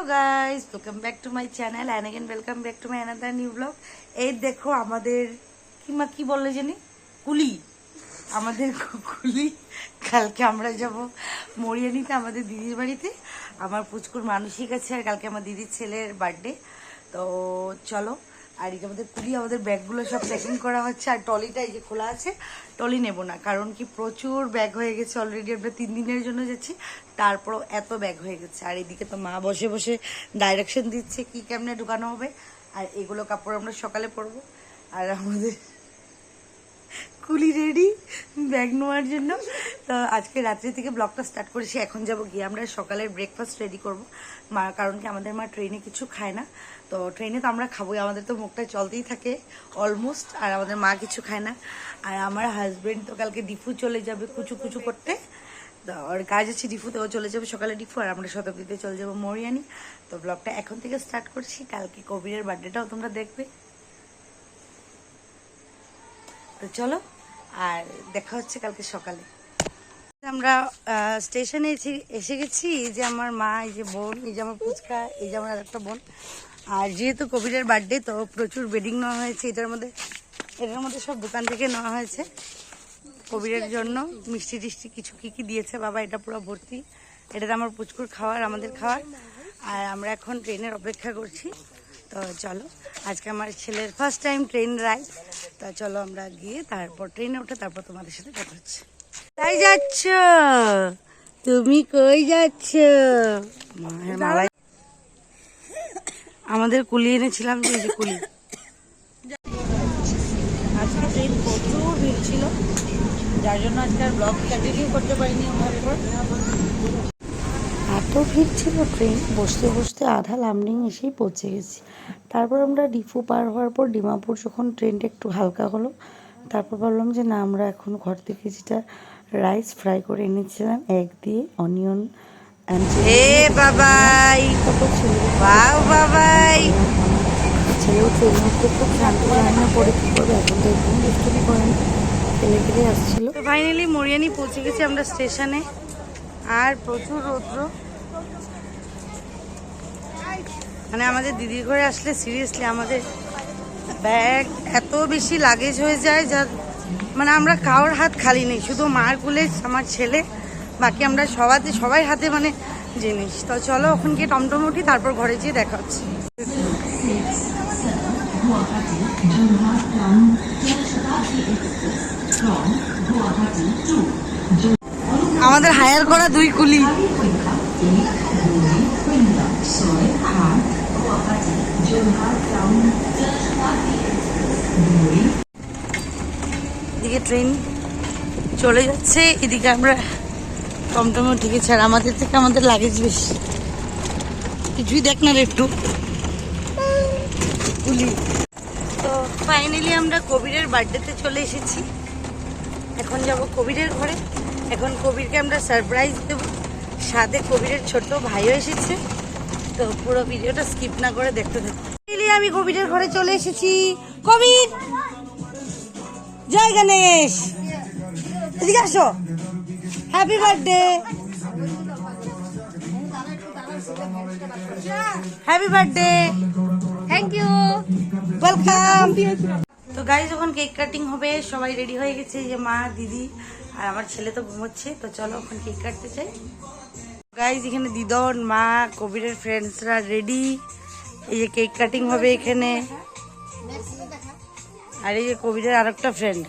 Hello guys, welcome back to my channel and again welcome back to my another new vlog. এই দেখো আমাদের কি বললে জানি কুলি, আমাদের কুলি কালকে আমরা যাব মরিয়ানিতে আমাদের দিদির বাড়িতে। আমার পুচকুর মানসিক আছে আর কালকে আমার দিদির ছেলের বার্থডে। তো চলো, আর এই যে আমাদের কুলি, আমাদের ব্যাগগুলো সব প্যাকিং করা হচ্ছে। আর টলিটা এই যে খোলা আছে, টলি নেব না কারণ কি প্রচুর ব্যাগ হয়ে গেছে অলরেডি। আমরা 3 দিনের জন্য যাচ্ছি, তারপরও এত ব্যাগ হয়ে গেছে। আর এদিকে তো মা বসে বসে ডাইরেকশন দিচ্ছে কি কেমনে ঢুকানো হবে। আর এগুলো কাপড় আমরা সকালে পরবো। আর আমাদের কুলি রেডি ব্যাগ নেওয়ার জন্য। তো আজকে রাত্রি থেকে ব্লগটা স্টার্ট করেছি। এখন যাব গিয়ে আমরা সকালের ব্রেকফাস্ট রেডি করবো। মা কারণ কি আমাদের মা ট্রেনে কিছু খায় না, তো ট্রেনে তো আমরা খাবোই, আমাদের তো মুখটা চলতেই থাকে অলমোস্ট। আর আমাদের মা কিছু খায় না। আর আমার হাজবেন্ড তো কালকে ডিফু চলে যাবে কুচু কুচু করতে, তো ওর কাজ আছে ডিফুতে, ও চলে যাবে সকালে ডিফু। আর আমরা শতাব্দীতে চলে যাবো মরিয়ানি। তো ব্লগটা এখন থেকে স্টার্ট করছি। কালকে কবিরের বার্থডেটাও তোমরা দেখবে। তো চলো, আর দেখা হচ্ছে কালকে সকালে। আমরা স্টেশনে এসে গেছি। এই যে আমার মা, এই যে বোন, এই যে আমার ফুচকা, এই যে আমার একটা বোন। আর যেহেতু কবিরের বার্থডে তো প্রচুর বেডিং নেওয়া হয়েছে। এটার মধ্যে সব দোকান থেকে নেওয়া হয়েছে কবিরের জন্য। মিষ্টি টিষ্টি কিছু কি দিয়েছে বাবা, এটা পুরো ভর্তি। এটাতে আমার পুচকুর খাওয়ার, আমাদের খাওয়ার। আর আমরা এখন ট্রেনের অপেক্ষা করছি। তো চলো, আজকে আমার ছেলের ফার্স্ট টাইম ট্রেন রাইড। তো চলো আমরা গিয়ে তারপর ট্রেনে উঠে তারপর তোমাদের সাথে কথা হচ্ছে। তাই যাচ্ছ তুমি? কই যাচ্ছ? আমাদের কুলি এনেছিলাম, যে এই যে কুলি। আজকে ট্রেন প্রচুর ভিড় ছিল, যার জন্য আজকে আর ব্লগ কন্টিনিউ করতে পারিনি। এত ভিড় ছিল, ট্রেন বসতে বসতে আধা লামডিং এসেই পৌঁছে গেছি। তারপর আমরা ডিফু পার হওয়ার পর ডিমাপুর যখন ট্রেনটা একটু হালকা হলো, তারপর ভাবলাম যে না, আমরা এখন ঘর থেকে যেটা রাইস ফ্রাই করে এনেছিলাম এগ দিয়ে, অনিয়ন ছেলেও ট্রেনের মধ্যে খুব শান্তি রান্না করে কী করবে, এখন তো একদম দুষ্টুমি করেন, খেলে আসছিল। ফাইনালি মরিয়ানি পৌঁছে গেছি আমরা স্টেশনে। আর প্রচুর রৌদ্র, মানে আমাদের দিদির ঘরে আসলে সিরিয়াসলি আমাদের ব্যাগ এত বেশি লাগেজ হয়ে যায়, যার মানে আমরা কারোর হাত খালি নেই, শুধু মার কুলে আমার ছেলে, বাকি আমরা সবাই হাতে মানে জিনিস। তো চলো ওখান গিয়ে টমটম উঠি, তারপর ঘরে যেয়ে দেখা হচ্ছে। আমাদের হায়ার করা 2 কুলি। এদিকে ট্রেন চলে যাচ্ছে, এদিকে আমরা টমটমে উঠে গেছি। আর আমাদের থেকে আমাদের লাগেজ বেশি, কিছুই দেখ না রে একটু কুলি। তো ফাইনালি আমরা কবিরের বার্থডেতে চলে এসেছি। এখন যাব কবিরের ঘরে। এখন কবিরকে আমরা সারপ্রাইজ দেবো, সাথে কবিরের ছোট ভাইও এসেছে। তো পুরো ভিডিওটা স্কিপ না করে দেখতে থাকো। আমি কবিরের ঘরে চলে এসেছি। কবির, জয় গণেশ, এদিকে আসো। Happy birthday, happy birthday, thank you, welcome. তো গাইস, যখন কেক কাটিং হবে সবাই রেডি হয়ে গেছে, যে মা, দিদি আর আমার ছেলে তো ঘুমোচ্ছে। তো চলো এখন কেক কাটতে চাই। গাইস, এখানে দিদন, মা, কবিরের ফ্রেন্ডসরা রেডি। এই যে কেক কাটিং হবে এখানে। আর এই যে কবিরের আরেকটা ফ্রেন্ড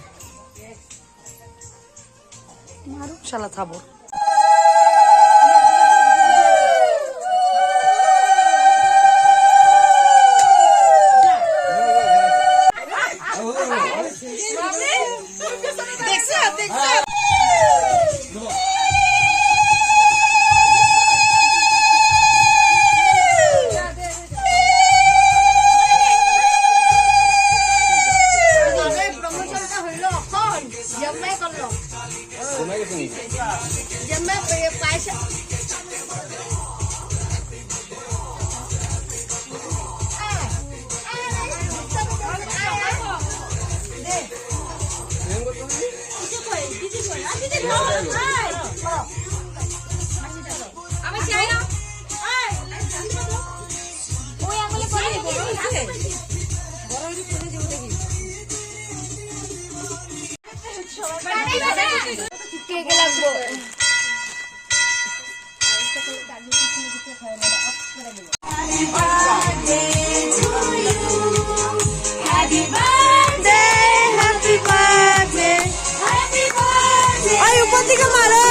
শালা থাবো। কেকে লাগবো উপর দিকে মারো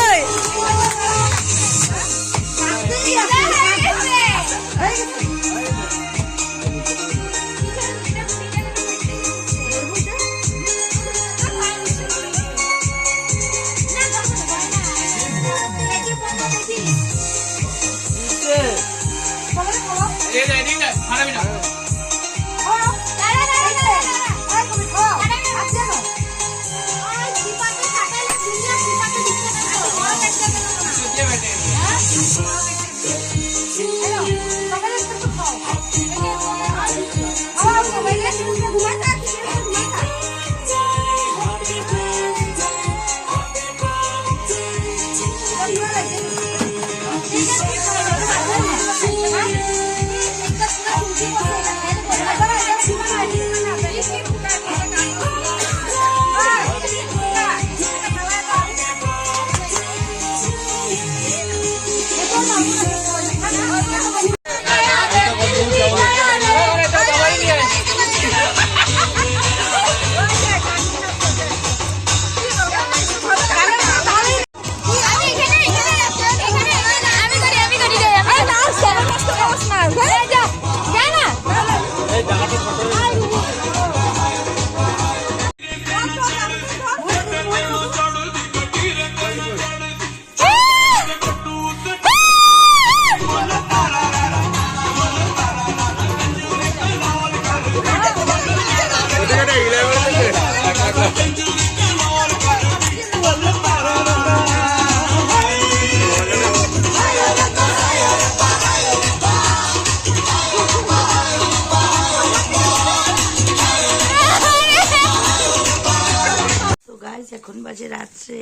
এখন বাজে রাত্রে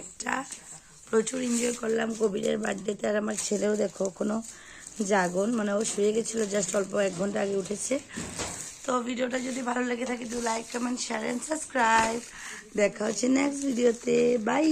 1টা। প্রচুর এনজয় করলাম কবিরের বার্থডেতে। আর আমার ছেলেও দেখো কোনো জাগন, মানে ও শুয়ে গেছিলো, জাস্ট অল্প 1 ঘন্টা আগে উঠেছে। তো ভিডিওটা যদি ভালো লেগে থাকে do like comment share and subscribe. দেখা হচ্ছে নেক্সট ভিডিওতে। বাই।